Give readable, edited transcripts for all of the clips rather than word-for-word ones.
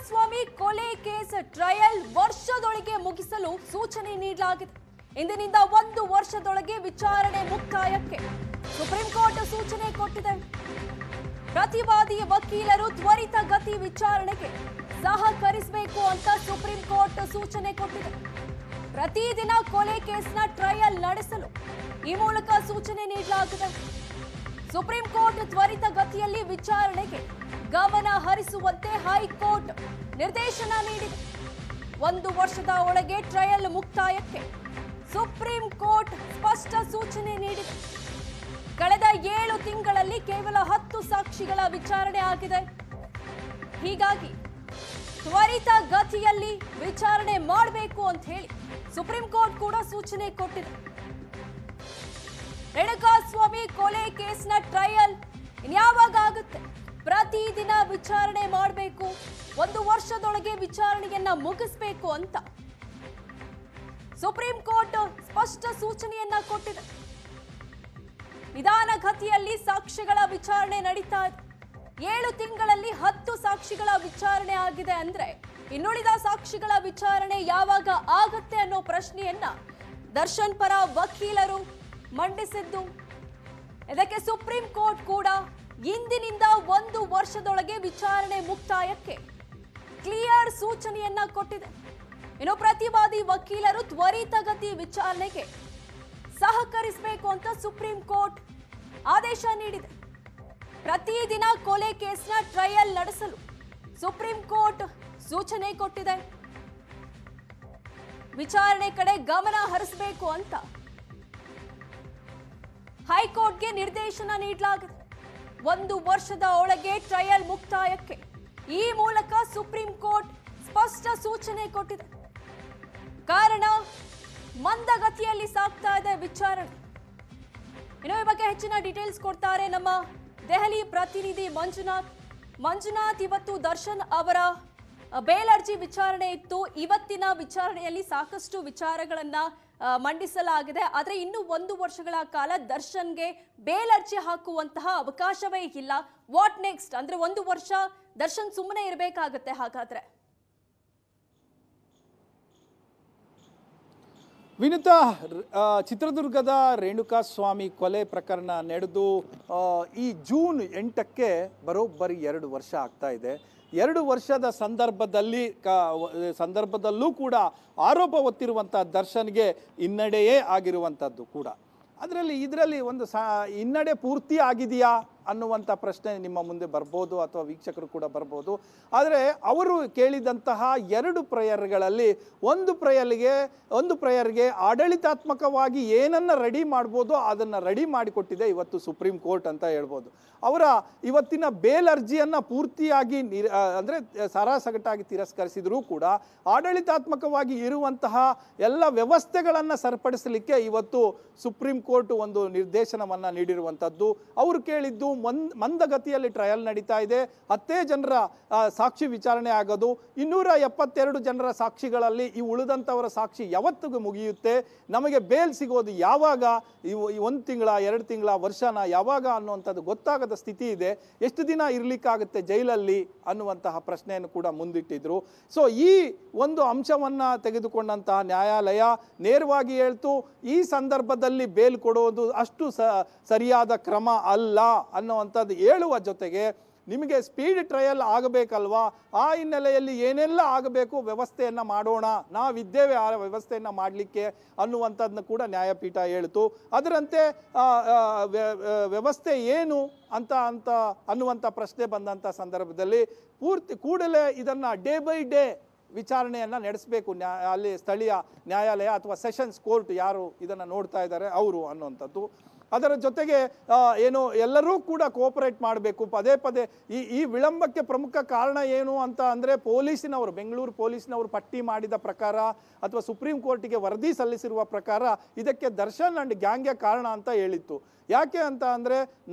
ಸ್ವಾಮಿ ಕೊಲೆ case trial ವರ್ಷದೊಳಗೆ ಮುಗಿಸಲು ಸೂಚನೆ ನೀಡಲಾಗಿದೆ. ಇಂದಿನಿಂದ 1 ವರ್ಷದೊಳಗೆ ವಿಚಾರಣೆ ಮುಕ್ತಾಯಕ್ಕೆ ಸುಪ್ರೀಂ ಕೋರ್ಟ್ ಸೂಚನೆ ಕೊಟ್ಟಿದೆ. ಪ್ರತಿವಾದಿ ವಕೀಲರು ತ್ವರಿತ ಗತಿ ವಿಚಾರಣೆಗೆ ಸಹಕರಿಸಬೇಕು ಅಂತ ಸುಪ್ರೀಂ ಕೋರ್ಟ್ ಸೂಚನೆ ಕೊಟ್ಟಿದೆ. ಪ್ರತಿದಿನ ಕೊಲೆ ಕೇಸ್ನ ಟ್ರಯಲ್ ನಡೆಸಲು ಈ ಮೂಲಕ ಸೂಚನೆ ನೀಡಲಾಗಿದೆ. ಸುಪ್ರೀಂ ಕೋರ್ಟ್ ತ್ವರಿತ ಗತಿಯಲ್ಲಿ ವಿಚಾರಣೆಗೆ ಗಮನ ಹರಿಸುವಂತೆ ಹೈಕೋರ್ಟ್ ನಿರ್ದೇಶನ ನೀಡಿದೆ. 1 ವರ್ಷದ ಒಳಗೆ ಟ್ರಯಲ್ ಮುಕ್ತಾಯಕ್ಕೆ ಸುಪ್ರೀಂ ಕೋರ್ಟ್ ಸ್ಪಷ್ಟ ಸೂಚನೆ ನೀಡಿದೆ. ಕಳೆದ 7 ತಿಂಗಳಲ್ಲಿ ಕೇವಲ 10 ಸಾಕ್ಷಿಗಳ ವಿಚಾರಣೆ ಆಗಿದೆ. ಹೀಗಾಗಿ ತ್ವರಿತ ಗತಿಯಲ್ಲಿ ವಿಚಾರಣೆ ಮಾಡಬೇಕು ಅಂತ ಹೇಳಿ ಸುಪ್ರೀಂ ಕೋರ್ಟ್ ಕೂಡ ಸೂಚನೆ ಕೊಟ್ಟಿದೆ. ರೇಣುಕಾಸ್ವಾಮಿ ಕೊಲೆ ಕೇಸ್ನ ಟ್ರಯಲ್ ಇನ್ಯಾವಾಗ ಆಗುತ್ತೆ? ಪ್ರತಿದಿನ ವಿಚಾರಣೆ ಮಾಡಬೇಕು, 1 ವರ್ಷದೊಳಗೆ ವಿಚಾರಣೆಯನ್ನ ಮುಗಿಸಬೇಕು ಅಂತ ಸುಪ್ರೀಂ ಕೋರ್ಟ್ ಸ್ಪಷ್ಟ ಸೂಚನೆಯನ್ನ ಕೊಟ್ಟಿದೆ. ನಿಧಾನಗತಿಯಲ್ಲಿ ಸಾಕ್ಷಿಗಳ ವಿಚಾರಣೆ ನಡೀತಾ ಇದೆ. 7 ತಿಂಗಳಲ್ಲಿ 10 ಸಾಕ್ಷಿಗಳ ವಿಚಾರಣೆ ಆಗಿದೆ ಅಂದ್ರೆ ಇನ್ನುಳಿದ ಸಾಕ್ಷಿಗಳ ವಿಚಾರಣೆ ಯಾವಾಗ ಆಗುತ್ತೆ ಅನ್ನೋ ಪ್ರಶ್ನೆಯನ್ನ ದರ್ಶನ್ ಪರ ವಕೀಲರು ಮಂಡಿಸಿದ್ದು. ಇದಕ್ಕೆ ಸುಪ್ರೀಂ ಕೋರ್ಟ್ ಕೂಡ ಇಂದಿನಿಂದ 1 ವರ್ಷದೊಳಗೆ ವಿಚಾರಣೆ ಮುಕ್ತಾಯಕ್ಕೆ ಕ್ಲಿಯರ್ ಸೂಚನೆಯನ್ನ ಕೊಟ್ಟಿದೆ. ಇನ್ನು ಪ್ರತಿವಾದಿ ವಕೀಲರು ತ್ವರಿತಗತಿ ವಿಚಾರಣೆಗೆ ಸಹಕರಿಸಬೇಕು ಅಂತ ಸುಪ್ರೀಂ ಕೋರ್ಟ್ ಆದೇಶ ನೀಡಿದೆ. ಪ್ರತಿದಿನ ಕೊಲೆ ಕೇಸ್ನ ಟ್ರಯಲ್ ನಡೆಸಲು ಸುಪ್ರೀಂ ಕೋರ್ಟ್ ಸೂಚನೆ ಕೊಟ್ಟಿದೆ. ವಿಚಾರಣೆ ಕಡೆ ಗಮನ ಹರಿಸಬೇಕು ಅಂತ ಹೈಕೋರ್ಟ್ಗೆ ನಿರ್ದೇಶನ ನೀಡಲಾಗಿದೆ. 1 ವರ್ಷದ ಒಳಗೆ ಟ್ರಯಲ್ ಮುಕ್ತಾಯಕ್ಕೆ ಈ ಮೂಲಕ ಸುಪ್ರೀಂ ಕೋರ್ಟ್ ಸ್ಪಷ್ಟ ಸೂಚನೆ ಕೊಟ್ಟಿದೆ. ಕಾರಣ ಮಂದಗತಿಯಲ್ಲಿ ಸಾಗ್ತಾ ಇದೆ ವಿಚಾರಣೆ. ಇನ್ನು ಈ ಬಗ್ಗೆ ಹೆಚ್ಚಿನ ಡೀಟೇಲ್ಸ್ ಕೊಡ್ತಾರೆ ನಮ್ಮ ದೆಹಲಿ ಪ್ರತಿನಿಧಿ ಮಂಜುನಾಥ್. ಇವತ್ತು ದರ್ಶನ್ ಅವರ ಬೇಲ್ ಅರ್ಜಿ ವಿಚಾರಣೆ ಇತ್ತು. ಇವತ್ತಿನ ವಿಚಾರಣೆಯಲ್ಲಿ ಸಾಕಷ್ಟು ವಿಚಾರಗಳನ್ನ ಮಂಡಿಸಲಾಗಿದೆ. ಆದರೆ ಇನ್ನು 1 ವರ್ಷಗಳ ಕಾಲ ದರ್ಶನ್ಗೆ ಬೇಲ್ ಅರ್ಜಿ ಹಾಕುವಂತಹ ಅವಕಾಶವೇ ಇಲ್ಲ. What next? ಅಂದ್ರೆ 1 ವರ್ಷ ದರ್ಶನ್ ಸುಮ್ಮನೆ ಇರಬೇಕಾಗತ್ತೆ ಹಾಗಾದ್ರೆ? ವಿನುತಾ, ಚಿತ್ರದುರ್ಗದ ರೇಣುಕಾಸ್ವಾಮಿ ಕೊಲೆ ಪ್ರಕರಣ ನಡೆದು ಈ ಜೂನ್ 8ಕ್ಕೆ ಬರೋಬ್ಬರಿ 2 ವರ್ಷ ಆಗ್ತಾ ಇದೆ. 2 ವರ್ಷದ ಸಂದರ್ಭದಲ್ಲೂ ಕೂಡ ಆರೋಪ ಹೊತ್ತಿರುವಂಥ ದರ್ಶನ್ಗೆ ಹಿನ್ನಡೆಯೇ ಆಗಿರುವಂಥದ್ದು ಕೂಡ. ಇದರಲ್ಲಿ ಒಂದು ಹಿನ್ನಡೆ ಪೂರ್ತಿ ಆಗಿದೆಯಾ ಅನ್ನುವಂಥ ಪ್ರಶ್ನೆ ನಿಮ್ಮ ಮುಂದೆ ಬರ್ಬೋದು, ಅಥವಾ ವೀಕ್ಷಕರು ಕೂಡ ಬರ್ಬೋದು. ಆದರೆ ಅವರು ಕೇಳಿದಂತಹ 2 ಪ್ರೇಯರ್ಗಳಲ್ಲಿ ಒಂದು ಪ್ರೇಯರ್ಗೆ ಆಡಳಿತಾತ್ಮಕವಾಗಿ ಏನನ್ನ ರೆಡಿ ಮಾಡ್ಬೋದು ಅದನ್ನು ರೆಡಿ ಮಾಡಿಕೊಟ್ಟಿದೆ ಇವತ್ತು ಸುಪ್ರೀಂ ಕೋರ್ಟ್ ಅಂತ ಹೇಳ್ಬೋದು. ಅವರ ಇವತ್ತಿನ ಬೇಲ್ ಅರ್ಜಿಯನ್ನು ಪೂರ್ತಿಯಾಗಿ ಅಂದರೆ ಸಾರಾಸಗಟಾಗಿ ತಿರಸ್ಕರಿಸಿದರೂ ಕೂಡ ಆಡಳಿತಾತ್ಮಕವಾಗಿ ಇರುವಂತಹ ಎಲ್ಲ ವ್ಯವಸ್ಥೆಗಳನ್ನು ಸರಿಪಡಿಸಲಿಕ್ಕೆ ಇವತ್ತು ಸುಪ್ರೀಂ ಕೋರ್ಟ್ ಒಂದು ನಿರ್ದೇಶನವನ್ನು ನೀಡಿರುವಂಥದ್ದು. ಅವರು ಕೇಳಿದ್ದು ಮಂದಗತಿಯಲ್ಲಿ ಟ್ರಯಲ್ ನಡೀತಾ ಇದೆ. 10 ಜನರ ಸಾಕ್ಷಿ ವಿಚಾರಣೆ ಆಗೋದು, 272 ಜನರ ಸಾಕ್ಷಿಗಳಲ್ಲಿ ಈ ಉಳಿದಂಥವರ ಸಾಕ್ಷಿ ಯಾವತ್ತಿಗೂ ಮುಗಿಯುತ್ತೆ, ನಮಗೆ ಬೇಲ್ ಸಿಗೋದು ಯಾವಾಗ, 1 ತಿಂಗಳ 2 ತಿಂಗಳ ವರ್ಷನ ಯಾವಾಗ ಅನ್ನುವಂಥದ್ದು ಗೊತ್ತಾಗದ ಸ್ಥಿತಿ ಇದೆ. ಎಷ್ಟು ದಿನ ಇರಲಿಕ್ಕಾಗುತ್ತೆ ಜೈಲಲ್ಲಿ ಅನ್ನುವಂತಹ ಪ್ರಶ್ನೆಯನ್ನು ಕೂಡ ಮುಂದಿಟ್ಟಿದ್ರು. ಸೊ ಈ ಒಂದು ಅಂಶವನ್ನು ತೆಗೆದುಕೊಂಡಂತಹ ನ್ಯಾಯಾಲಯ ನೇರವಾಗಿ ಹೇಳ್ತು, ಈ ಸಂದರ್ಭದಲ್ಲಿ ಬೇಲ್ ಕೊಡೋದು ಅಷ್ಟು ಸರಿಯಾದ ಕ್ರಮ ಅಲ್ಲ ಅನ್ನುವಂಥದ್ದು ಹೇಳುವ ಜೊತೆಗೆ, ನಿಮಗೆ ಸ್ಪೀಡ್ ಟ್ರಯಲ್ ಆಗಬೇಕಲ್ವಾ, ಆ ಹಿನ್ನೆಲೆಯಲ್ಲಿ ಏನೆಲ್ಲ ಆಗಬೇಕು ವ್ಯವಸ್ಥೆಯನ್ನು ಮಾಡೋಣ, ನಾವಿದ್ದೇವೆ ಆ ವ್ಯವಸ್ಥೆಯನ್ನು ಮಾಡಲಿಕ್ಕೆ ಅನ್ನುವಂಥದ್ದನ್ನ ಕೂಡ ನ್ಯಾಯಪೀಠ ಹೇಳ್ತು. ಅದರಂತೆ ವ್ಯವಸ್ಥೆ ಏನು ಅಂತ ಅನ್ನುವಂಥ ಪ್ರಶ್ನೆ ಬಂದಂಥ ಸಂದರ್ಭದಲ್ಲಿ ಕೂಡಲೇ ಇದನ್ನು ಡೇ ಬೈ ಡೇ ವಿಚಾರಣೆಯನ್ನು ನಡೆಸಬೇಕು ಅಲ್ಲಿ ಸ್ಥಳೀಯ ನ್ಯಾಯಾಲಯ ಅಥವಾ ಸೆಷನ್ಸ್ ಕೋರ್ಟ್ ಯಾರು ಇದನ್ನು ನೋಡ್ತಾ ಇದ್ದಾರೆ ಅವರು ಅನ್ನುವಂಥದ್ದು. ಅದರ ಜೊತೆಗೆ ಏನು ಎಲ್ಲರೂ ಕೂಡ ಕೋಆಪರೇಟ್ ಮಾಡಬೇಕು. ಪದೇ ಈ ವಿಳಂಬಕ್ಕೆ ಪ್ರಮುಖ ಕಾರಣ ಏನು ಅಂತ ಅಂದರೆ ಬೆಂಗಳೂರು ಪೊಲೀಸ್ನವರು ಪಟ್ಟಿ ಮಾಡಿದ ಪ್ರಕಾರ ಅಥವಾ ಸುಪ್ರೀಂ ಕೋರ್ಟಿಗೆ ವರದಿ ಸಲ್ಲಿಸಿರುವ ಪ್ರಕಾರ ಇದಕ್ಕೆ ದರ್ಶನ್ ಅಂಡ್ ಗ್ಯಾಂಗ್ಗೆ ಕಾರಣ ಅಂತ ಹೇಳಿತ್ತು. ಯಾಕೆ ಅಂತ ಅಂದರೆ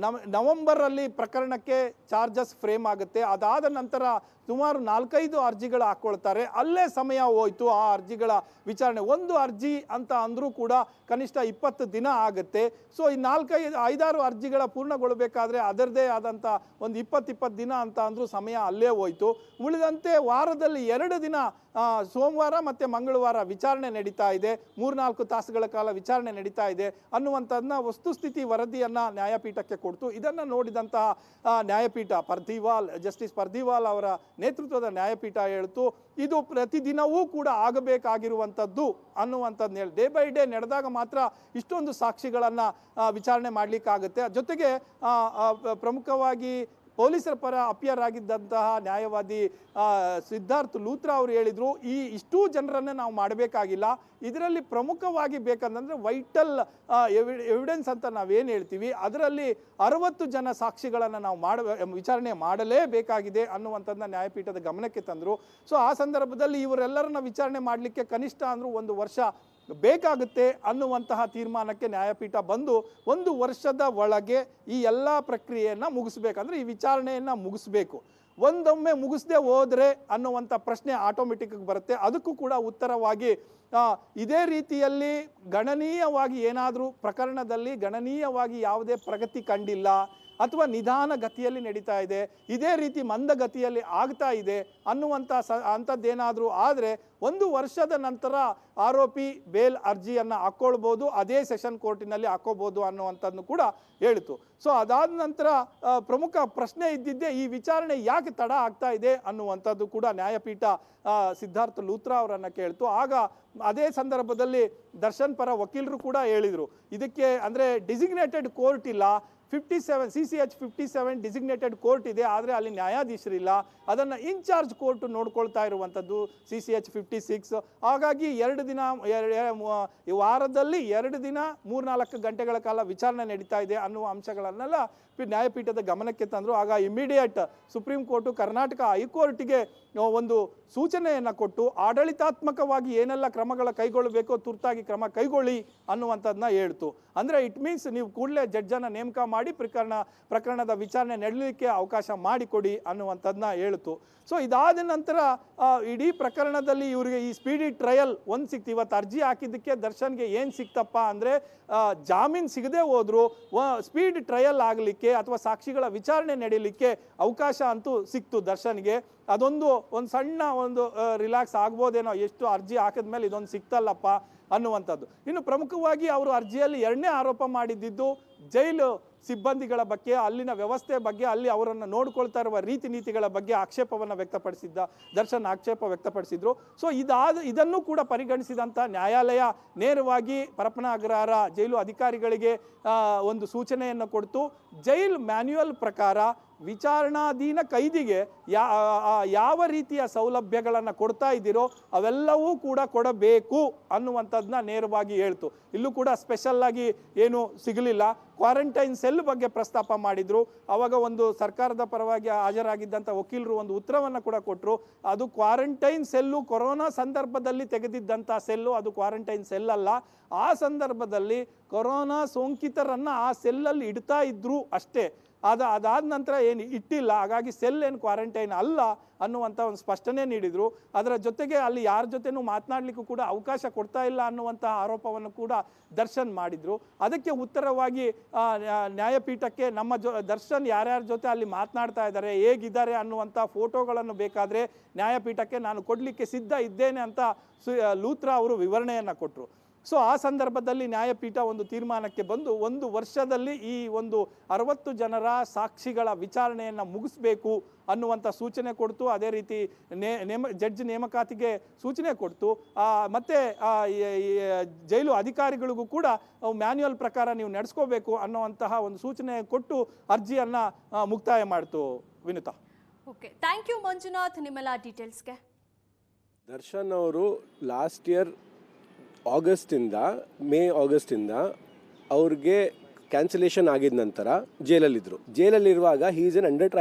ನವೆಂಬರಲ್ಲಿ ಪ್ರಕರಣಕ್ಕೆ ಚಾರ್ಜಸ್ ಫ್ರೇಮ್ ಆಗುತ್ತೆ. ಅದಾದ ನಂತರ ಸುಮಾರು 4-5 ಅರ್ಜಿಗಳು ಹಾಕ್ಕೊಳ್ತಾರೆ. ಅಲ್ಲೇ ಸಮಯ ಹೋಯ್ತು ಆ ಅರ್ಜಿಗಳ ವಿಚಾರಣೆ. ಒಂದು ಅರ್ಜಿ ಅಂತ ಅಂದರೂ ಕೂಡ ಕನಿಷ್ಠ 20 ದಿನ ಆಗುತ್ತೆ. ಸೊ ಈ 4-5 ಅರ್ಜಿಗಳ ಪೂರ್ಣಗೊಳ್ಳಬೇಕಾದ್ರೆ ಅದರದೇ ಆದಂಥ ಒಂದು 20 ದಿನ ಅಂತ ಅಂದರೂ ಸಮಯ ಅಲ್ಲೇ ಹೋಯ್ತು. ಉಳಿದಂತೆ ವಾರದಲ್ಲಿ 2 ದಿನ ಸೋಮವಾರ ಮತ್ತು ಮಂಗಳವಾರ ವಿಚಾರಣೆ ನಡೀತಾ ಇದೆ, 3-4 ತಾಸುಗಳ ಕಾಲ ವಿಚಾರಣೆ ನಡೀತಾ ಇದೆ ಅನ್ನುವಂಥದ್ದನ್ನ ವಸ್ತುಸ್ಥಿತಿ ವರದಿಯನ್ನು ನ್ಯಾಯಪೀಠಕ್ಕೆ ಕೊಡ್ತು. ಇದನ್ನು ನೋಡಿದಂತಹ ನ್ಯಾಯಪೀಠ ಜಸ್ಟಿಸ್ ಪರ್ದಿವಾಲ್ ಅವರ ನೇತೃತ್ವದ ನ್ಯಾಯಪೀಠ ಹೇಳ್ತು ಇದು ಪ್ರತಿದಿನವೂ ಕೂಡ ಆಗಬೇಕಾಗಿರುವಂಥದ್ದು ಅನ್ನುವಂಥದ್ದು ಹೇಳಿ. ಡೇ ಬೈ ಡೇ ನಡೆದಾಗ ಮಾತ್ರ ಇಷ್ಟೊಂದು ಸಾಕ್ಷಿಗಳನ್ನು ವಿಚಾರಣೆ ಮಾಡಲಿಕ್ಕಾಗುತ್ತೆ. ಜೊತೆಗೆ ಪ್ರಮುಖವಾಗಿ ಪೊಲೀಸರ ಪರ ಅಪಿಯರ್ ಆಗಿದ್ದಂತಹ ನ್ಯಾಯವಾದಿ ಸಿದ್ಧಾರ್ಥ್ ಲೂತ್ರಾ ಅವರು ಹೇಳಿದರು, ಇಷ್ಟೂ ಜನರನ್ನು ನಾವು ಮಾಡಬೇಕಾಗಿಲ್ಲ, ಇದರಲ್ಲಿ ಪ್ರಮುಖವಾಗಿ ಬೇಕಂತಂದರೆ ವೈಟಲ್ ಎವಿಡೆನ್ಸ್ ಅಂತ ನಾವೇನು ಹೇಳ್ತೀವಿ ಅದರಲ್ಲಿ 60 ಜನ ಸಾಕ್ಷಿಗಳನ್ನು ನಾವು ವಿಚಾರಣೆ ಮಾಡಲೇಬೇಕಾಗಿದೆ ಅನ್ನುವಂಥದ್ದನ್ನ ನ್ಯಾಯಪೀಠದ ಗಮನಕ್ಕೆ ತಂದರು. ಸೊ ಆ ಸಂದರ್ಭದಲ್ಲಿ ಇವರೆಲ್ಲರನ್ನ ವಿಚಾರಣೆ ಮಾಡಲಿಕ್ಕೆ ಕನಿಷ್ಠ ಅಂದರೂ 1 ವರ್ಷ ಬೇಕಾಗುತ್ತೆ ಅನ್ನುವಂತಹ ತೀರ್ಮಾನಕ್ಕೆ ನ್ಯಾಯಪೀಠ ಬಂದು 1 ವರ್ಷದ ಒಳಗೆ ಈ ಎಲ್ಲ ಪ್ರಕ್ರಿಯೆಯನ್ನು ಮುಗಿಸ್ಬೇಕಂದ್ರೆ ಈ ವಿಚಾರಣೆಯನ್ನು ಮುಗಿಸ್ಬೇಕು. ಒಂದೊಮ್ಮೆ ಮುಗಿಸದೆ ಹೋದರೆ ಅನ್ನುವಂಥ ಪ್ರಶ್ನೆ ಆಟೋಮೆಟಿಕ್ ಬರುತ್ತೆ. ಅದಕ್ಕೂ ಕೂಡ ಉತ್ತರವಾಗಿ ಇದೇ ರೀತಿಯಲ್ಲಿ ಗಣನೀಯವಾಗಿ ಏನಾದರೂ ಪ್ರಕರಣದಲ್ಲಿ ಗಣನೀಯವಾಗಿ ಯಾವುದೇ ಪ್ರಗತಿ ಕಂಡಿಲ್ಲ ಅಥವಾ ನಿಧಾನ ಗತಿಯಲ್ಲಿ ನಡೀತಾ ಇದೆ, ಇದೇ ರೀತಿ ಮಂದಗತಿಯಲ್ಲಿ ಆಗ್ತಾ ಇದೆ ಅಂಥದ್ದೇನಾದರೂ ಆದರೆ 1 ವರ್ಷದ ನಂತರ ಆರೋಪಿ ಬೇಲ್ ಅರ್ಜಿಯನ್ನು ಹಾಕ್ಕೊಳ್ಬೋದು, ಅದೇ ಸೆಷನ್ ಕೋರ್ಟಿನಲ್ಲಿ ಹಾಕ್ಕೋಬೋದು ಅನ್ನುವಂಥದ್ದನ್ನು ಕೂಡ ಹೇಳಿತು. ಸೊ ಅದಾದ ನಂತರ ಪ್ರಮುಖ ಪ್ರಶ್ನೆ ಇದ್ದಿದ್ದೇ ಈ ವಿಚಾರಣೆ ಯಾಕೆ ತಡ ಆಗ್ತಾ ಇದೆ ಅನ್ನುವಂಥದ್ದು ಕೂಡ ನ್ಯಾಯಪೀಠ ಸಿದ್ಧಾರ್ಥ್ ಲೂತ್ರಾ ಅವರನ್ನು ಕೇಳ್ತು. ಆಗ ಅದೇ ಸಂದರ್ಭದಲ್ಲಿ ದರ್ಶನ್ ಪರ ವಕೀಲರು ಕೂಡ ಹೇಳಿದರು, ಇದಕ್ಕೆ ಅಂದರೆ ಡಿಸಿಗ್ನೇಟೆಡ್ ಕೋರ್ಟ್ ಇಲ್ಲ, 57 CCH 57 ಡಿಸಿಗ್ನೇಟೆಡ್ ಕೋರ್ಟ್ ಇದೆ, ಆದರೆ ಅಲ್ಲಿ ನ್ಯಾಯಾಧೀಶರಿಲ್ಲ, ಅದನ್ನು ಇನ್ಚಾರ್ಜ್ ಕೋರ್ಟ್ ನೋಡ್ಕೊಳ್ತಾ ಇರುವಂಥದ್ದು CCH 56. ಹಾಗಾಗಿ 2 ದಿನ ವಾರದಲ್ಲಿ 2 ದಿನ 3-4 ಗಂಟೆಗಳ ಕಾಲ ವಿಚಾರಣೆ ನಡೀತಾ ಇದೆ ಅನ್ನುವ ಅಂಶಗಳನ್ನೆಲ್ಲ ನ್ಯಾಯಪೀಠದ ಗಮನಕ್ಕೆ ತಂದರು. ಆಗ ಇಮಿಡಿಯೇಟ್ ಸುಪ್ರೀಂ ಕೋರ್ಟು ಕರ್ನಾಟಕ ಹೈಕೋರ್ಟಿಗೆ ಒಂದು ಸೂಚನೆಯನ್ನು ಕೊಟ್ಟು ಆಡಳಿತಾತ್ಮಕವಾಗಿ ಏನೆಲ್ಲ ಕ್ರಮಗಳ ಕೈಗೊಳ್ಳಬೇಕೋ ತುರ್ತಾಗಿ ಕ್ರಮ ಕೈಗೊಳ್ಳಿ ಅನ್ನುವಂಥದ್ದನ್ನ ಹೇಳ್ತು. ಅಂದರೆ ಇಟ್ ಮೀನ್ಸ್ ನೀವು ಕೂಡಲೇ ಜಡ್ಜನ್ನು ನೇಮಕ ಮಾಡಿ ಪ್ರಕರಣದ ವಿಚಾರಣೆ ನಡೆಯಲಿಕ್ಕೆ ಅವಕಾಶ ಮಾಡಿಕೊಡಿ ಅನ್ನುವಂಥದ್ದನ್ನ ಹೇಳ್ತು. ಸೊ ಇದಾದ ನಂತರ ಇಡೀ ಪ್ರಕರಣದಲ್ಲಿ ಇವರಿಗೆ ಈ ಸ್ಪೀಡಿ ಟ್ರಯಲ್ ಒಂದು ಸಿಕ್ತು. ಇವತ್ತು ಅರ್ಜಿ ಹಾಕಿದ್ದಕ್ಕೆ ದರ್ಶನ್ಗೆ ಏನು ಸಿಕ್ತಪ್ಪ ಅಂದರೆ ಜಾಮೀನು ಸಿಗದೆ ಹೋದ್ರು ಸ್ಪೀಡ್ ಟ್ರಯಲ್ ಆಗಲಿಕ್ಕೆ ಅಥವಾ ಸಾಕ್ಷಿಗಳ ವಿಚಾರಣೆ ನಡೀಲಿಕ್ಕೆ ಅವಕಾಶ ಅಂತೂ ಸಿಕ್ತು ದರ್ಶನ್ಗೆ. ಅದೊಂದು ಸಣ್ಣ ರಿಲ್ಯಾಕ್ಸ್ ಆಗ್ಬೋದೇನೋ, ಎಷ್ಟು ಅರ್ಜಿ ಹಾಕಿದ ಮೇಲೆ ಇದೊಂದು ಸಿಕ್ತಲ್ಲಪ್ಪ ಅನ್ನುವಂಥದ್ದು. ಇನ್ನು ಪ್ರಮುಖವಾಗಿ ಅವರು ಅರ್ಜಿಯಲ್ಲಿ 2ನೇ ಆರೋಪ ಮಾಡಿದ್ದು ಜೈಲು ಸಿಬ್ಬಂದಿಗಳ ಬಗ್ಗೆ, ಅಲ್ಲಿನ ವ್ಯವಸ್ಥೆ ಬಗ್ಗೆ, ಅಲ್ಲಿ ಅವರನ್ನು ನೋಡ್ಕೊಳ್ತಾ ಇರುವ ರೀತಿ ನೀತಿಗಳ ಬಗ್ಗೆ ಆಕ್ಷೇಪವನ್ನು ದರ್ಶನ್ ಆಕ್ಷೇಪ ವ್ಯಕ್ತಪಡಿಸಿದ್ರು. ಸೊ ಇದನ್ನು ಕೂಡ ಪರಿಗಣಿಸಿದಂಥ ನ್ಯಾಯಾಲಯ ನೇರವಾಗಿ ಪರಪ್ಪನ ಅಗ್ರಹಾರ ಜೈಲು ಅಧಿಕಾರಿಗಳಿಗೆ ಒಂದು ಸೂಚನೆಯನ್ನು ಕೊಡ್ತು. ಜೈಲ್ ಮ್ಯಾನ್ಯುಯಲ್ ಪ್ರಕಾರ ವಿಚಾರಣಾಧೀನ ಕೈದಿಗೆ ಯಾವ ರೀತಿಯ ಸೌಲಭ್ಯಗಳನ್ನು ಕೊಡ್ತಾ ಇದ್ದೀರೋ ಅವೆಲ್ಲವೂ ಕೂಡ ಕೊಡಬೇಕು ಅನ್ನುವಂಥದ್ದನ್ನ ನೇರವಾಗಿ ಹೇಳ್ತು. ಇಲ್ಲೂ ಕೂಡ ಸ್ಪೆಷಲ್ ಆಗಿ ಏನು ಸಿಗಲಿಲ್ಲ. ಕ್ವಾರಂಟೈನ್ ಸೆಲ್ ಬಗ್ಗೆ ಪ್ರಸ್ತಾಪ ಮಾಡಿದ್ರು. ಆವಾಗ ಒಂದು ಸರ್ಕಾರದ ಪರವಾಗಿ ಹಾಜರಾಗಿದ್ದಂಥ ವಕೀಲರು ಒಂದು ಉತ್ತರವನ್ನು ಕೂಡ ಕೊಟ್ಟರು. ಅದು ಕ್ವಾರಂಟೈನ್ ಸೆಲ್ಲು ಕೊರೋನಾ ಸಂದರ್ಭದಲ್ಲಿ ತೆಗೆದಿದ್ದಂಥ ಸೆಲ್ಲು, ಅದು ಕ್ವಾರಂಟೈನ್ ಸೆಲ್ ಅಲ್ಲ. ಆ ಸಂದರ್ಭದಲ್ಲಿ ಕೊರೋನಾ ಸೋಂಕಿತರನ್ನು ಆ ಸೆಲ್ಲಲ್ಲಿ ಇಡ್ತಾ ಇದ್ರು ಅಷ್ಟೇ, ಅದಾದ ನಂತರ ಏನು ಇಟ್ಟಿಲ್ಲ. ಹಾಗಾಗಿ ಸೆಲ್ ಏನು ಕ್ವಾರಂಟೈನ್ ಅಲ್ಲ ಅನ್ನುವಂಥ ಒಂದು ಸ್ಪಷ್ಟನೆ ನೀಡಿದರು. ಅದರ ಜೊತೆಗೆ ಅಲ್ಲಿ ಯಾರ ಜೊತೆನೂ ಮಾತನಾಡಲಿಕ್ಕೂ ಕೂಡ ಅವಕಾಶ ಕೊಡ್ತಾ ಇಲ್ಲ ಅನ್ನುವಂಥ ಆರೋಪವನ್ನು ಕೂಡ ದರ್ಶನ್ ಮಾಡಿದರು. ಅದಕ್ಕೆ ಉತ್ತರವಾಗಿ ನ್ಯಾಯಪೀಠಕ್ಕೆ ದರ್ಶನ್ ಯಾರ್ಯಾರ ಜೊತೆ ಅಲ್ಲಿ ಮಾತನಾಡ್ತಾ ಇದ್ದಾರೆ, ಹೇಗಿದ್ದಾರೆ ಅನ್ನುವಂಥ ಫೋಟೋಗಳನ್ನು ಬೇಕಾದರೆ ನ್ಯಾಯಪೀಠಕ್ಕೆ ನಾನು ಕೊಡಲಿಕ್ಕೆ ಸಿದ್ಧ ಇದ್ದೇನೆ ಅಂತ ಲೂತ್ರಾ ಅವರು ವಿವರಣೆಯನ್ನು ಕೊಟ್ಟರು. ಸೊ ಆ ಸಂದರ್ಭದಲ್ಲಿ ನ್ಯಾಯಪೀಠ ಒಂದು ತೀರ್ಮಾನಕ್ಕೆ ಬಂದು 1 ವರ್ಷದಲ್ಲಿ ಈ 60 ಜನರ ಸಾಕ್ಷಿಗಳ ವಿಚಾರಣೆಯನ್ನು ಮುಗಿಸ್ಬೇಕು ಅನ್ನುವಂಥ ಸೂಚನೆ ಕೊಡ್ತು. ಅದೇ ರೀತಿ ಜಡ್ಜ್ ನೇಮಕಾತಿಗೆ ಸೂಚನೆ ಕೊಡ್ತು. ಮತ್ತು ಜೈಲು ಅಧಿಕಾರಿಗಳಿಗೂ ಕೂಡ ಮ್ಯಾನ್ಯುಯಲ್ ಪ್ರಕಾರ ನೀವು ನಡೆಸ್ಕೋಬೇಕು ಅನ್ನುವಂತಹ ಒಂದು ಸೂಚನೆ ಕೊಟ್ಟು ಅರ್ಜಿಯನ್ನು ಮುಕ್ತಾಯ ಮಾಡ್ತು. Vinutha. Okay, thank you Manjunath ನಿಮ್ಮೆಲ್ಲ ಡೀಟೇಲ್ಸ್ಗೆ. ದರ್ಶನ್ ಅವರು ಲಾಸ್ಟ್ ಇಯರ್ ಮೇ ಆಗಸ್ಟಿಂದ ಅವ್ರಿಗೆ ಕ್ಯಾನ್ಸಲೇಷನ್ ಆಗಿದ ನಂತರ ಜೈಲಲ್ಲಿರುವಾಗ he is an under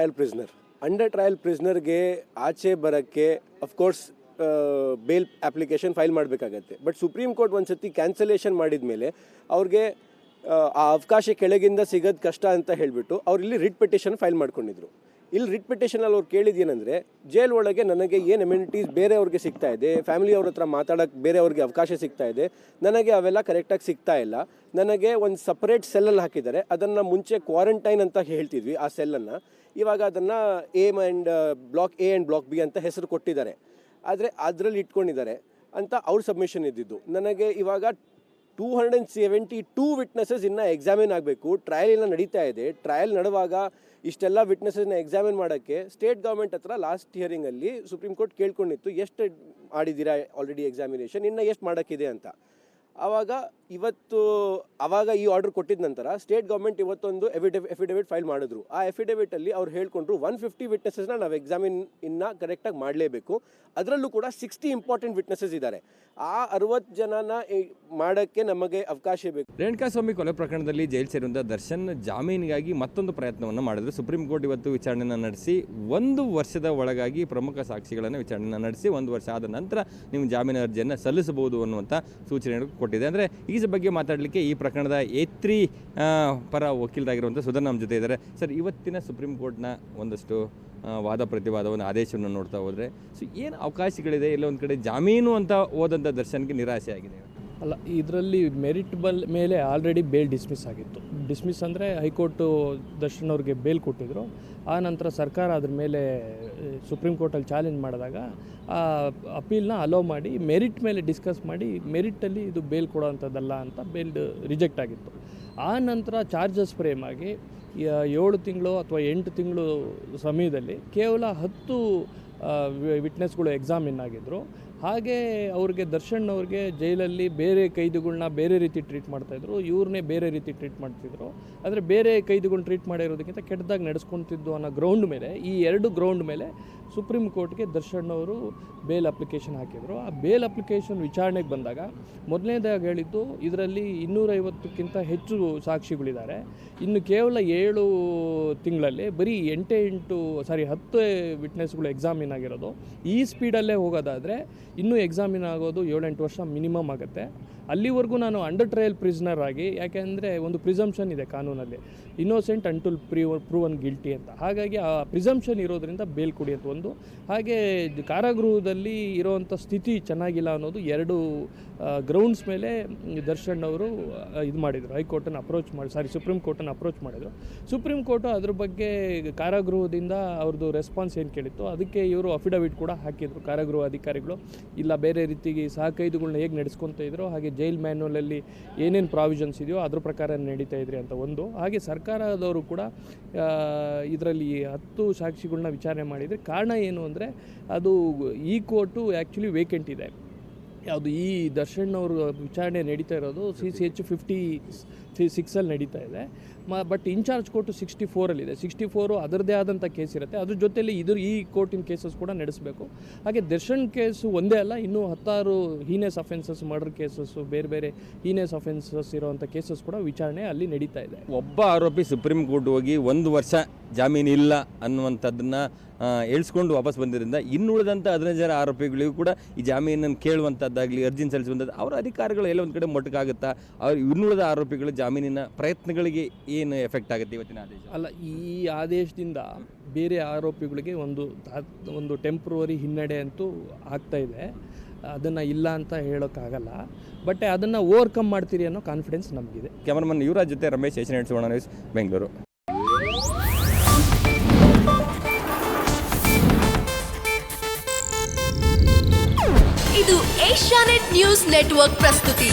trial ಪ್ರಿಸ್ನರ್ಗೆ ಆಚೆ ಬರೋಕ್ಕೆ ಅಫ್ಕೋರ್ಸ್ ಬೇಲ್ ಅಪ್ಲಿಕೇಶನ್ ಫೈಲ್ ಮಾಡಬೇಕಾಗತ್ತೆ. ಬಟ್ ಸುಪ್ರೀಂ ಕೋರ್ಟ್ ಒಂದು ಸತಿ ಕ್ಯಾನ್ಸಲೇಷನ್ ಮಾಡಿದ ಮೇಲೆ ಅವ್ರಿಗೆ ಆ ಅವಕಾಶ ಕೆಳಗಿಂದ ಸಿಗೋದು ಕಷ್ಟ ಅಂತ ಹೇಳಿಬಿಟ್ಟು ಅವ್ರು ಇಲ್ಲಿ ರಿಟ್ ಪಿಟಿಷನ್ ಫೈಲ್ ಮಾಡ್ಕೊಂಡಿದ್ರು. ಇಲ್ಲಿ ರಿಟ್ ಪಿಟಿಷನಲ್ಲಿ ಅವ್ರು ಕೇಳಿದ್ದೇನೆಂದರೆ, ಜೈಲ್ ಒಳಗೆ ನನಗೆ ಏನು ಅಮ್ಯುನಿಟೀಸ್ ಬೇರೆಯವ್ರಿಗೆ ಸಿಗ್ತಾ ಇದೆ, ಫ್ಯಾಮಿಲಿಯವ್ರ ಹತ್ರ ಮಾತಾಡೋಕ್ಕೆ ಬೇರೆಯವ್ರಿಗೆ ಅವಕಾಶ ಸಿಗ್ತಾ ಇದೆ, ನನಗೆ ಅವೆಲ್ಲ ಕರೆಕ್ಟಾಗಿ ಸಿಗ್ತಾ ಇಲ್ಲ. ನನಗೆ ಒಂದು ಸಪ್ರೇಟ್ ಸೆಲ್ಲಲ್ಲಿ ಹಾಕಿದ್ದಾರೆ. ಅದನ್ನು ಮುಂಚೆ ಕ್ವಾರಂಟೈನ್ ಅಂತ ಹೇಳ್ತಿದ್ವಿ ಆ ಸೆಲ್ಲನ್ನು. ಇವಾಗ ಅದನ್ನು block A and block B ಅಂತ ಹೆಸರು ಕೊಟ್ಟಿದ್ದಾರೆ. ಆದರೆ ಅದರಲ್ಲಿ ಇಟ್ಕೊಂಡಿದ್ದಾರೆ ಅಂತ ಅವ್ರ ಸಬ್ಮಿಷನ್ ಇದ್ದಿದ್ದು. ನನಗೆ ಇವಾಗ 272 ವಿಟ್ನೆಸಸ್ ಇನ್ನೂ ಎಕ್ಸಾಮಿನ್ ಆಗಬೇಕು. ಟ್ರಯಲ್ ಇನ್ನೂ ನಡೀತಾ ಇದೆ. ಟ್ರಯಲ್ ನಡೆಯುವಾಗ ಇಷ್ಟೆಲ್ಲ ವಿಟ್ನೆಸಸ್ನ ಎಕ್ಸಾಮಿನ್ ಮಾಡೋಕ್ಕೆ ಸ್ಟೇಟ್ ಗೌರ್ಮೆಂಟ್ ಹತ್ರ ಲಾಸ್ಟ್ ಹಿಯರಿಂಗಲ್ಲಿ ಸುಪ್ರೀಂ ಕೋರ್ಟ್ ಕೇಳ್ಕೊಂಡಿತ್ತು, ಎಷ್ಟು ಆಡಿದ್ದೀರಾ ಆಲ್ರೆಡಿ ಎಕ್ಸಾಮಿನೇಷನ್, ಇನ್ನು ಎಷ್ಟು ಮಾಡೋಕ್ಕಿದೆ ಅಂತ. ಆವಾಗ ಈ ಆರ್ಡರ್ ಕೊಟ್ಟಿದ ನಂತರ ಸ್ಟೇಟ್ ಗೌರ್ಮೆಂಟ್ ಇವತ್ತೊಂದು ಎಫಿಡೇವಿಟ್ ಫೈಲ್ ಮಾಡಿದ್ರು. ಆ ಎಫಿಡೇವಿಟಲ್ಲಿ ಅವ್ರು ಹೇಳ್ಕೊಂಡ್ರು 150 ವಿಟ್ನೆಸಸ್ನ ನಾವು ಎಕ್ಸಾಮಿನ್ ಇನ್ನು ಕರೆಕ್ಟಾಗಿ ಮಾಡಲೇಬೇಕು. ಅದರಲ್ಲೂ ಕೂಡ 60 ಇಂಪಾರ್ಟೆಂಟ್ ವಿಟ್ನೆಸಸ್ ಇದ್ದಾರೆ. ಆ 60 ಜನನ ಮಾಡೋಕ್ಕೆ ನಮಗೆ ಅವಕಾಶ ಬೇಕು. ರೇಣುಕಾಸ್ವಾಮಿ ಕೊಲೆ ಪ್ರಕರಣದಲ್ಲಿ ಜೈಲು ಸೇರಿದ ದರ್ಶನ್ ಜಾಮೀನಿಗಾಗಿ ಮತ್ತೊಂದು ಪ್ರಯತ್ನವನ್ನು ಮಾಡಿದ್ರು. ಸುಪ್ರೀಂ ಕೋರ್ಟ್ ಇವತ್ತು ವಿಚಾರಣೆಯನ್ನು ನಡೆಸಿ 1 ವರ್ಷದ ಒಳಗಾಗಿ ಪ್ರಮುಖ ಸಾಕ್ಷಿಗಳನ್ನು ವಿಚಾರಣೆಯನ್ನು ನಡೆಸಿ 1 ವರ್ಷ ಆದ ನಂತರ ನೀವು ಜಾಮೀನು ಅರ್ಜಿಯನ್ನು ಸಲ್ಲಿಸಬಹುದು ಅನ್ನುವಂಥ ಸೂಚನೆ ಕೊಟ್ಟಿದೆ. ಅಂದರೆ ಈ ಬಗ್ಗೆ ಮಾತಾಡಲಿಕ್ಕೆ ಈ ಪ್ರಕರಣದ A3 ಪರ ವಕೀಲರಾಗಿರುವಂಥ ಸುಧನ್ ನಮ್ಮ ಜೊತೆ ಇದ್ದಾರೆ. ಸರ್, ಇವತ್ತಿನ ಸುಪ್ರೀಂ ಕೋರ್ಟ್ನ ಒಂದಷ್ಟು ವಾದ ಪ್ರತಿವಾದವನ್ನು ಆದೇಶವನ್ನು ನೋಡ್ತಾ ಹೋದರೆ ಏನು ಅವಕಾಶಗಳಿದೆ? ಎಲ್ಲ ಒಂದು ಕಡೆ ಜಾಮೀನು ಅಂತ ಹೋದಂಥ ದರ್ಶನ್ಗೆ ನಿರಾಸೆ ಆಗಿದೆ. ಅಲ್ಲ, ಇದರಲ್ಲಿ ಮೆರಿಟ್ ಮೇಲೆ ಆಲ್ರೆಡಿ ಬೇಲ್ ಡಿಸ್ಮಿಸ್ ಆಗಿತ್ತು. ಡಿಸ್ಮಿಸ್ ಅಂದರೆ ಹೈಕೋರ್ಟು ದರ್ಶನ್ ಅವ್ರಿಗೆ ಬೇಲ್ ಕೊಟ್ಟಿದ್ರು. ಆ ನಂತರ ಸರ್ಕಾರ ಅದ್ರ ಮೇಲೆ ಸುಪ್ರೀಂ ಕೋರ್ಟಲ್ಲಿ ಚಾಲೆಂಜ್ ಮಾಡಿದಾಗ ಆ ಅಪೀಲ್ನ ಅಲೋ ಮಾಡಿ ಮೆರಿಟ್ ಮೇಲೆ ಡಿಸ್ಕಸ್ ಮಾಡಿ ಮೆರಿಟಲ್ಲಿ ಇದು ಬೇಲ್ ಕೊಡೋವಂಥದ್ದಲ್ಲ ಅಂತ ಬೇಲ್ ರಿಜೆಕ್ಟ್ ಆಗಿತ್ತು. ಆ ನಂತರ ಚಾರ್ಜಸ್ ಫ್ರೇಮ್ ಆಗಿ 7 ತಿಂಗಳು ಅಥವಾ 8 ತಿಂಗಳು ಸಮಯದಲ್ಲಿ ಕೇವಲ 10 ವಿಟ್ನೆಸ್ಗಳು ಎಕ್ಸಾಮಿನ್ ಆಗಿದ್ದರು. ಹಾಗೆ ಅವ್ರಿಗೆ ದರ್ಶನ್ ಅವ್ರಿಗೆ ಜೈಲಲ್ಲಿ ಬೇರೆ ಕೈದಿಗಳನ್ನ ಬೇರೆ ರೀತಿ ಟ್ರೀಟ್ ಮಾಡ್ತಾಯಿದ್ರು, ಇವ್ರನ್ನೇ ಬೇರೆ ರೀತಿ ಟ್ರೀಟ್ ಮಾಡ್ತಿದ್ರು. ಆದರೆ ಬೇರೆ ಕೈದಿಗಳನ್ನ ಟ್ರೀಟ್ ಮಾಡಿರೋದಕ್ಕಿಂತ ಕೆಟ್ಟದಾಗಿ ನಡೆಸ್ಕೊತಿದ್ದು ಅನ್ನೋ ಗ್ರೌಂಡ್ ಮೇಲೆ, ಈ 2 ಗ್ರೌಂಡ್ ಮೇಲೆ ಸುಪ್ರೀಂ ಕೋರ್ಟ್ಗೆ ದರ್ಶನ್ ಅವರು ಬೇಲ್ ಅಪ್ಲಿಕೇಶನ್ ಹಾಕಿದರು. ಆ ಬೇಲ್ ಅಪ್ಲಿಕೇಶನ್ ವಿಚಾರಣೆಗೆ ಬಂದಾಗ ಮೊದಲನೇದಾಗಿ ಹೇಳಿದ್ದು ಇದರಲ್ಲಿ 250ಕ್ಕಿಂತ ಹೆಚ್ಚು ಸಾಕ್ಷಿಗಳಿದ್ದಾರೆ. ಇನ್ನು ಕೇವಲ 7 ತಿಂಗಳಲ್ಲಿ ಬರೀ 10 ವಿಟ್ನೆಸ್ಗಳು ಎಕ್ಸಾಮಿನ್ ಆಗಿರೋದು. ಈ ಸ್ಪೀಡಲ್ಲೇ ಹೋಗೋದಾದರೆ ಇನ್ನೂ ಎಕ್ಸಾಮಿನ್ ಆಗೋದು 7-8 ವರ್ಷ ಮಿನಿಮಮ್ ಆಗುತ್ತೆ. ಅಲ್ಲಿವರೆಗೂ ನಾನು ಅಂಡರ್ ಟ್ರಯಲ್ ಪ್ರಿಸ್ನರ್ ಆಗಿ, ಯಾಕೆಂದರೆ ಒಂದು ಪ್ರಿಸಂಪ್ಷನ್ ಇದೆ ಕಾನೂನಲ್ಲಿ, ಇನ್ನೋಸೆಂಟ್ ಅಂಟುಲ್ ಪ್ರೂವನ್ ಗಿಲ್ಟಿ ಅಂತ. ಹಾಗಾಗಿ ಆ ಪ್ರಿಸಂಪ್ಷನ್ ಇರೋದ್ರಿಂದ ಬೇಲ್ ಕೊಡಿ ಅಂತ ಒಂದು. ಹಾಗೆ ಕಾರಾಗೃಹದಲ್ಲಿ ಇರೋವಂಥ ಸ್ಥಿತಿ ಚೆನ್ನಾಗಿಲ್ಲ ಅನ್ನೋದು 2 ಗ್ರೌಂಡ್ಸ್ ಮೇಲೆ ದರ್ಶನ್ ಅವರು ಇದು ಮಾಡಿದರು. ಹೈಕೋರ್ಟನ್ನು ಸುಪ್ರೀಂ ಕೋರ್ಟನ್ನು ಅಪ್ರೋಚ್ ಮಾಡಿದರು. ಸುಪ್ರೀಂ ಕೋರ್ಟು ಅದ್ರ ಬಗ್ಗೆ ಕಾರಾಗೃಹದಿಂದ ಅವ್ರದ್ದು ರೆಸ್ಪಾನ್ಸ್ ಏನು ಕೇಳಿತ್ತು ಅದಕ್ಕೆ ಇವರು ಅಫಿಡವಿಟ್ ಕೂಡ ಹಾಕಿದರು. ಕಾರಾಗೃಹ ಅಧಿಕಾರಿಗಳು ಇಲ್ಲ, ಬೇರೆ ರೀತಿಗೆ ಸಹಕೈದಿಗಳನ್ನ ಹೇಗೆ ನಡೆಸ್ಕೊತಾ ಇದ್ರು, ಹಾಗೆ ಜೈಲ್ ಮ್ಯಾನ್ಯುವಲಲ್ಲಿ ಏನೇನು ಪ್ರಾವಿಷನ್ಸ್ ಇದೆಯೋ ಅದ್ರ ಪ್ರಕಾರ ನಡೀತಾ ಇದ್ರಿ ಅಂತ ಒಂದು. ಹಾಗೆ ಸರ್ಕಾರದವರು ಕೂಡ ಇದರಲ್ಲಿ 10 ಸಾಕ್ಷಿಗಳನ್ನ ವಿಚಾರಣೆ ಮಾಡಿದರೆ. ಕಾರಣ ಏನು ಅಂದರೆ ಅದು ಈ ಕೋರ್ಟು ಆ್ಯಕ್ಚುಲಿ ವೇಕೆಂಟ್ ಇದೆ. ಯಾವುದು ಈ ದರ್ಶನ್ ಅವರು ವಿಚಾರಣೆ ನಡೀತಾ ಇರೋದು CCH 56 ನಡೀತಾ ಇದೆ. ಬಟ್ ಇನ್ಚಾರ್ಜ್ ಕೋರ್ಟು 64 64 ಅದರದ್ದೇ ಆದಂಥ ಕೇಸ್ ಇರುತ್ತೆ. ಅದ್ರ ಜೊತೆಯಲ್ಲಿ ಈ ಕೋರ್ಟಿನ ಕೇಸಸ್ ಕೂಡ ನಡೆಸಬೇಕು. ಹಾಗೆ ದರ್ಶನ್ ಕೇಸು ಒಂದೇ ಅಲ್ಲ, ಇನ್ನೂ 16 ಹೀನೆಸ್ ಅಫೆನ್ಸಸ್, ಮರ್ಡರ್ ಕೇಸಸ್ಸು, ಬೇರೆ ಹೀನೆಸ್ ಅಫೆನ್ಸಸ್ ಇರೋವಂಥ ಕೇಸಸ್ ಕೂಡ ವಿಚಾರಣೆ ಅಲ್ಲಿ ನಡೀತಾ ಇದೆ. ಒಬ್ಬ ಆರೋಪಿ ಸುಪ್ರೀಂ ಕೋರ್ಟ್ ಹೋಗಿ 1 ವರ್ಷ ಜಾಮೀನು ಇಲ್ಲ ಅನ್ನುವಂಥದ್ದನ್ನು ಹೇಳ್ಸ್ಕೊಂಡು ವಾಪಸ್ ಬಂದಿದ್ದರಿಂದ ಇನ್ನುಳಿದಂಥ 15 ಜನ ಆರೋಪಿಗಳಿಗೂ ಕೂಡ ಈ ಜಾಮೀನನ್ನು ಕೇಳುವಂಥದ್ದಾಗಲಿ, ಅರ್ಜಿನ ಸಲ್ಲಿಸುವಂಥದ್ದು ಅವರ ಅಧಿಕಾರಿಗಳು ಎಲ್ಲ ಒಂದು ಕಡೆ ಮೊಟಕಾಗುತ್ತಾ? ಅವ್ರು ಇನ್ನುಳಿದ ಆರೋಪಿಗಳು ಜಾಮೀನಿನ ಪ್ರಯತ್ನಗಳಿಗೆ ಏನು ಎಫೆಕ್ಟ್ ಆಗುತ್ತೆ ಇವತ್ತಿನ ಆದೇಶ? ಅಲ್ಲ, ಈ ಆದೇಶದಿಂದ ಬೇರೆ ಆರೋಪಿಗಳಿಗೆ ಒಂದು ಟೆಂಪ್ರವರಿ ಹಿನ್ನಡೆ ಅಂತೂ ಆಗ್ತಾ ಇದೆ. ಅದನ್ನು ಇಲ್ಲ ಅಂತ ಹೇಳೋಕ್ಕಾಗಲ್ಲ. ಬಟ್ ಅದನ್ನು ಓವರ್ಕಮ್ ಮಾಡ್ತೀರಿ ಅನ್ನೋ ಕಾನ್ಫಿಡೆನ್ಸ್ ನಮಗಿದೆ. ಕ್ಯಾಮರಾಮನ್ ಯುವರಾಜ್ ಜೊತೆ ರಮೇಶ್, ಏಷ್ಯಾನೆಟ್ ಸುವರ್ಣ ನ್ಯೂಸ್, ಬೆಂಗಳೂರು. ಇದು ಏಷ್ಯಾನೆಟ್ ನ್ಯೂಸ್ ನೆಟ್ವರ್ಕ್ ಪ್ರಸ್ತುತಿ.